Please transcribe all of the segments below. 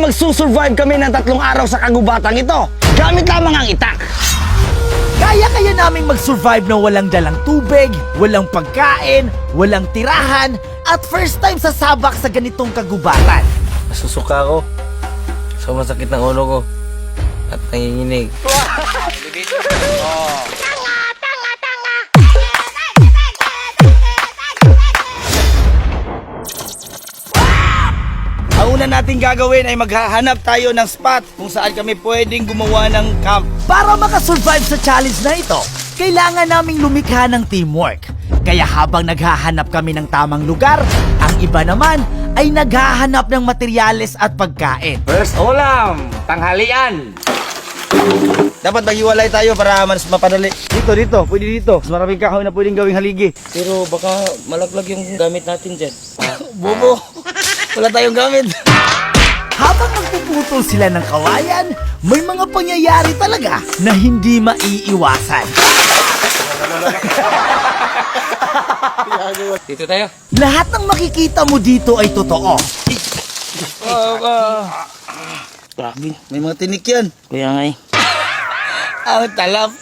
magsusurvive kami ng 3 araw sa kagubatang ito. Gamit lamang ang itak. Kaya naming mag-survive na walang dalang tubig, walang pagkain, walang tirahan, at first time sa sabak sa ganitong kagubatan. Nasusuka ako. So masakit ng ulo ko. At nanginginig. Ang una nating gagawin ay maghahanap tayo ng spot kung saan kami pwedeng gumawa ng camp. Para makasurvive sa challenge na ito, kailangan naming lumikha ng teamwork. Kaya habang naghahanap kami ng tamang lugar, ang iba naman ay naghahanap ng materyales at pagkain. First ulam, tanghalian. Dapat maghiwalay tayo para mas mapadali. Dito. Pwede dito. Mas maraming kahoy na pwedeng gawing haligi. Pero baka malaglag yung gamit natin dyan. Bobo, wala tayong gamit. Habang magpuputol sila ng kawayan, may mga pangyayari talaga na hindi maiiwasan. Dito tayo. Lahat ng makikita mo dito ay totoo. Grabe, may mga tinik yan. Kuya nga eh. Talap.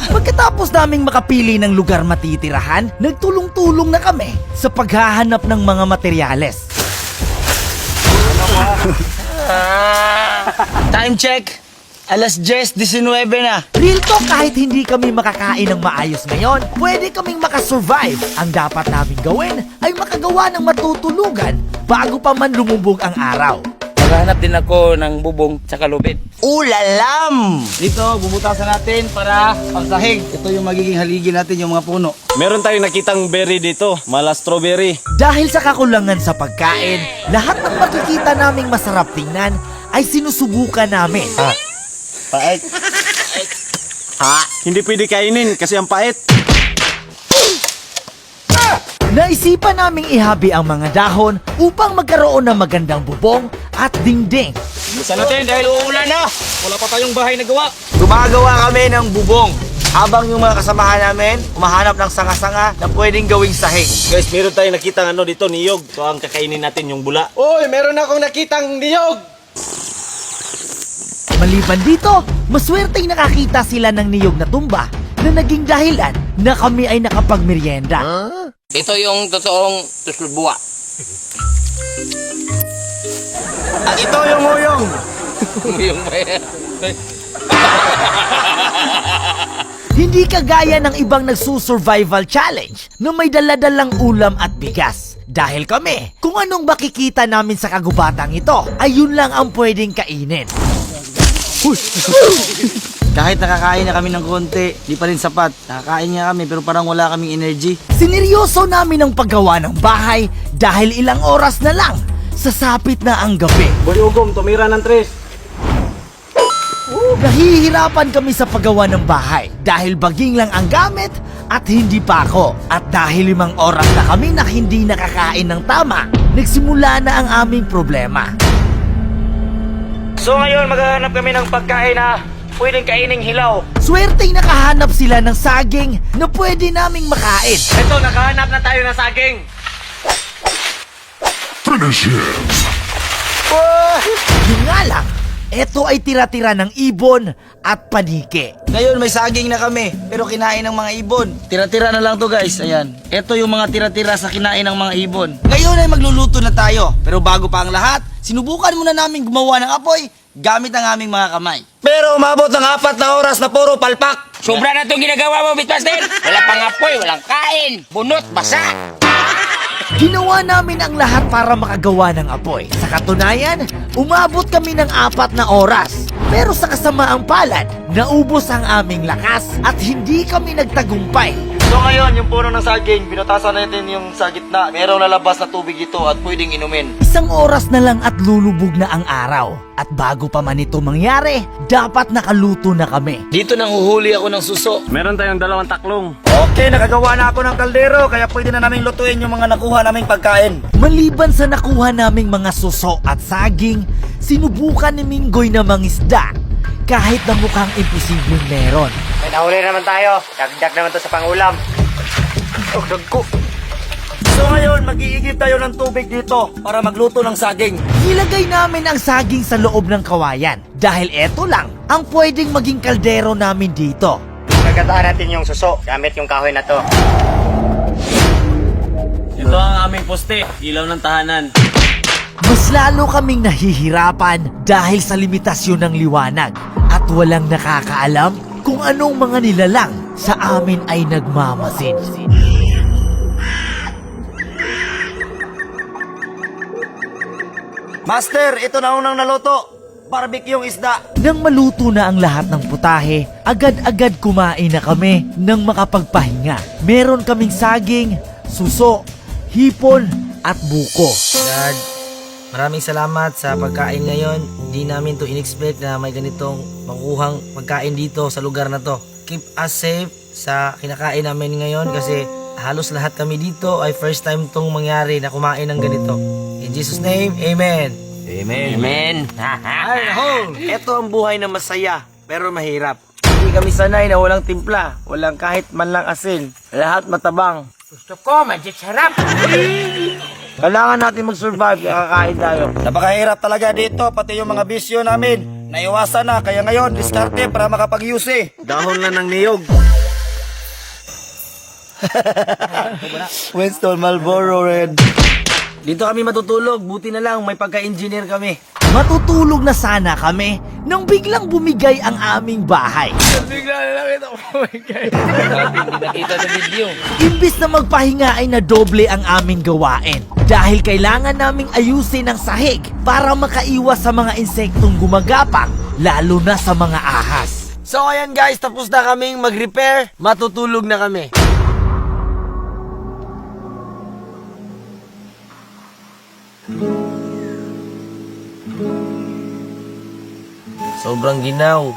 Pagkatapos naming makapili ng lugar matitirahan, nagtulong-tulong na kami sa paghahanap ng mga materyales. Time check. Alas 10:19 na. Real talk, kahit hindi kami makakain ng maayos ngayon, pwede kaming makasurvive. Ang dapat namin gawin ay makagawa ng matutulugan bago pa man lumubog ang araw. Maghanap din ako ng bubong tsaka lubid. Ulalam! Dito, bubutasan natin para pangsahig. Ito yung magiging haligi natin, yung mga puno. Meron tayong nakitang berry dito, mala strawberry. Dahil sa kakulangan sa pagkain, lahat ng makikita naming masarap tingnan ay sinusubukan namin. Pait. Hindi pwede kainin kasi ang pait. Naisipan naming ihabi ang mga dahon upang magkaroon ng magandang bubong at dingding. Isa natin dahil uulan na. Wala pa tayong bahay na gawa. Gumagawa kami ng bubong. Habang yung mga kasamahan namin, umahanap ng sanga-sanga na pwedeng gawing sahig. Guys, meron tayong nakitang dito, niyog. So ang kakainin natin yung bula. Uy, meron akong nakitang niyog! Maliban dito, maswerteng nakakita sila ng niyog na tumba na naging dahilan na kami ay nakapagmeryenda. Ito yung totoong tuslubwa. At ito yung huyong. Yung Hindi kagaya ng ibang nagsusurvival challenge na may daladalang ulam at bigas. Dahil kami, kung anong makikita namin sa kagubatang ito, ay yun lang ang pwedeng kainin. Kahit nakakain na kami ng konti, di pa rin sapat. Nakakain nga kami pero parang wala kaming energy. Sineryoso namin ang paggawa ng bahay dahil ilang oras na lang, sasapit na ang gabi. Baliugom, tumira ng tres. Nahihirapan kami sa paggawa ng bahay dahil baging lang ang gamit at hindi pa ako. At dahil 5 oras na kami na hindi nakakain ng tama, nagsimula na ang aming problema. So ngayon, maghahanap kami ng pagkain na pwedeng kaining hilaw. Swerteng nakahanap sila ng saging na pwede naming makain. Ito, nakahanap na tayo ng saging. Yun nga lang, ito ay tira-tira ng ibon at panike. Ngayon, may saging na kami, pero kinain ng mga ibon. Tira-tira na lang to guys, ayan. Ito yung mga tira-tira sa kinain ng mga ibon. Ngayon ay magluluto na tayo, pero bago pa ang lahat, sinubukan muna namin gumawa ng apoy gamit ang aming mga kamay. Pero umabot ng 4 na oras na puro palpak. sobra na itong ginagawa mo, Bitmaster. Wala pang apoy, walang kain. Bunot, basa. Ginawa namin ang lahat para makagawa ng apoy. Sa katunayan, umabot kami ng 4 na oras. Pero sa kasamaang palad, naubos ang aming lakas at hindi kami nagtagumpay. So ngayon, yung puno ng saging, binutasan natin yung sa gitna. Merong lalabas na tubig ito at pwedeng inumin. 1 oras na lang at lulubog na ang araw. At bago pa man ito mangyari, dapat nakaluto na kami. Dito nang huhuli ako ng suso. Meron tayong 2 taklong. Okay, nakagawa na ako ng kaldero, kaya pwede na namin lutuin yung mga nakuha naming pagkain. Maliban sa nakuha naming mga suso at saging, sinubukan ni Minggoy na mangisda. Kahit na mukhang imposibleng meron. May nahuli naman tayo. Dagdag naman to sa pangulam. Oh, dagko. So ngayon, mag-iigib tayo ng tubig dito para magluto ng saging. Nilagay namin ang saging sa loob ng kawayan dahil eto lang ang pwedeng maging kaldero namin dito. Gagandaan natin yung suso gamit yung kahoy na to. Ito ang aming poste, ilaw ng tahanan. Mas lalo kaming nahihirapan dahil sa limitasyon ng liwanag at walang nakakaalam kung anong mga nilalang sa amin ay nagmamasid. Master, ito na unang naluto. Barbecue yung isda. Nang maluto na ang lahat ng putahe, agad-agad kumain na kami nang makapagpahinga. Meron kaming saging, suso, hipon at buko. Dad, maraming salamat sa pagkain ngayon. Hindi namin to in-expect na may ganitong makuhang pagkain dito sa lugar na to. Keep us safe sa kinakain namin ngayon kasi halos lahat kami dito ay first time tong mangyari na kumain ng ganito. In Jesus' name, Amen. Amen. Ay, ho! Ito ang buhay na masaya, pero mahirap. Hindi kami sanay na walang timpla, walang kahit man lang asin. Lahat matabang. Gusto ko, medyo sarap. Kailangan natin mag-survive, kakain tayo. Napakahirap talaga dito, pati yung mga bisyo namin. Naiwasan na, kaya ngayon, diskarte para makapag-use. Dahon lang ng niyog. Winston Marlboro Red. Dito kami matutulog, buti na lang may pagka-engineer kami. Matutulog na sana kami nang biglang bumigay ang aming bahay. Nakita sa video. Imbis na magpahinga ay nadoble ang aming gawain dahil kailangan naming ayusin ang sahig para makaiwas sa mga insektong gumagapang, lalo na sa mga ahas. So ayan guys, tapos na kaming mag-repair, matutulog na kami. Sobrang ginaw.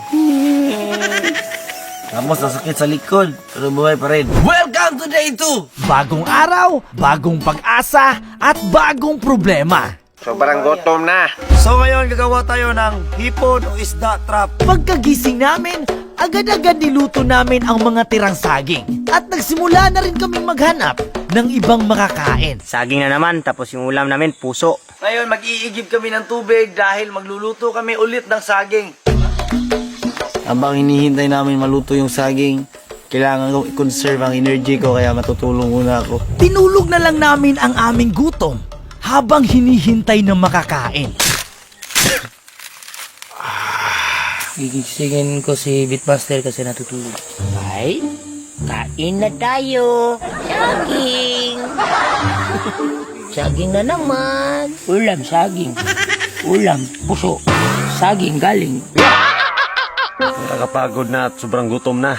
Tapos nasakit sa likod, pero buhay pa rin. Welcome to day 2! Bagong araw, bagong pag-asa, at bagong problema. Sobrang gutom na. So ngayon gagawa tayo ng hipon o isda trap. Pagkagising namin, agad-agad niluto namin ang mga tirang saging. At nagsimula na rin kaming maghanap ng ibang makakain. Saging na naman, tapos yung ulam namin, puso. Ngayon mag-iigib kami ng tubig dahil magluluto kami ulit ng saging. Habang hinihintay namin maluto yung saging, kailangan kong i-conserve ang energy ko kaya matutulong muna ako. Tinulog na lang namin ang aming gutom habang hinihintay na makakain. Gigisingin ko si Beatmaster kasi natutulog. Ay, kain na tayo. Saging. Saging na naman. Ulam, saging. Ulam, puso. Saging galing. Nakakapagod na at sobrang gutom na.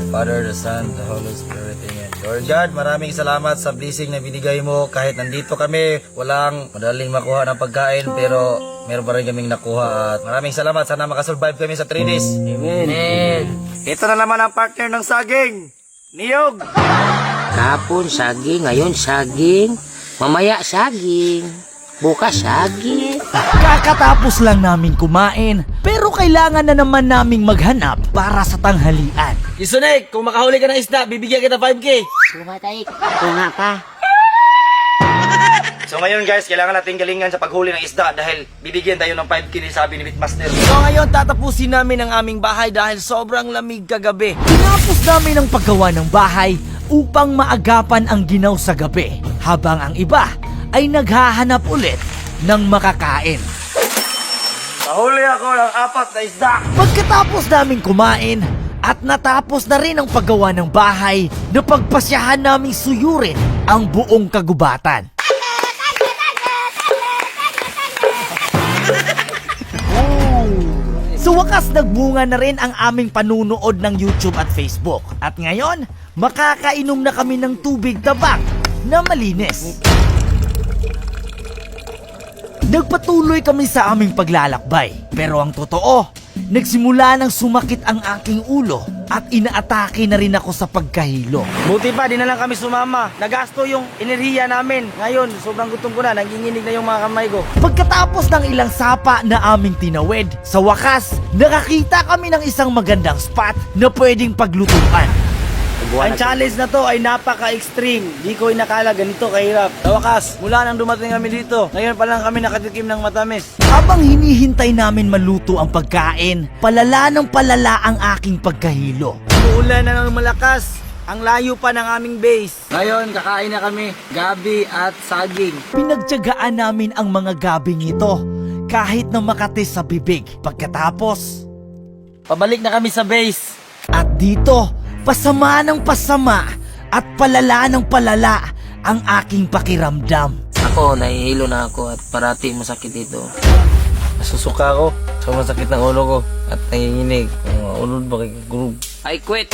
Father, the Son, the Holy Spirit, Amen. Lord God, maraming salamat sa blessing na binigay mo. Kahit nandito kami, walang madaling makuha ng pagkain, pero meron pa rin kaming nakuha. At maraming salamat. Sana makasurvive kami sa 3 days. Amen. Ito na naman ang partner ng saging, niyog. Kapon, saging. Ngayon, saging. Mamaya, saging. Bukas, saging. Kakatapos lang namin kumain, pero kailangan na naman naming maghanap para sa tanghalian. Kisunek, kung makahuli ka ng isda, bibigyan kita 5K. Tumatay. Ito nga pa. So ngayon guys, kailangan natin galingan sa paghuli ng isda dahil bibigyan tayo ng 5K ni sabi ni Beatmaster. So ngayon, tatapusin namin ang aming bahay dahil sobrang lamig kagabi. Tinapos namin ang paggawa ng bahay upang maagapan ang ginaw sa gabi, habang ang iba ay naghahanap ulit ng makakain. Nahuli ako ng 4 na isda. Pagkatapos namin kumain at natapos na rin ang paggawa ng bahay, napagpasyahan naming suyurin ang buong kagubatan. Sa wakas, nagbunga na rin ang aming panunood ng YouTube at Facebook. At ngayon, makakainom na kami ng tubig tabak na malinis. Nagpatuloy kami sa aming paglalakbay. Pero ang totoo, nagsimula nang sumakit ang aking ulo at inaatake na rin ako sa pagkahilo. Buti pa, di na lang kami sumama. Nagasto yung enerhiya namin. Ngayon, sobrang gutom ko na. Nanginginig na yung mga kamay ko. Pagkatapos ng ilang sapa na aming tinawid, sa wakas, nakakita kami ng isang magandang spot na pwedeng paglutuan. buwan Ang challenge na to ay napaka-extreme. Di ko inakala ganito kahirap. Sa wakas, mula nang dumating kami dito, ngayon pa lang kami nakatikim ng matamis. Habang hinihintay namin maluto ang pagkain, palala ng palala ang aking pagkahilo. Umuulan na ng malakas. Ang layo pa ng aming base. Ngayon, kakain na kami. Gabi at saging. Pinagtiyagaan namin ang mga gabing ito kahit na makati sa bibig. Pagkatapos, Pabalik na kami sa base. at dito, pasama ng pasama at palala ng palala ang aking pakiramdam. Ako, nahihilo na ako at parati masakit dito. Nasusuka ako. Sobrang sakit ng ulo ko at nanginginig. Ulod ba kay gulog? I quit.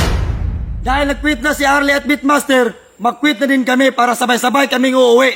Dahil nag-quit na si Harley at Beatmaster, mag-quit na din kami para sabay-sabay kaming uuwi.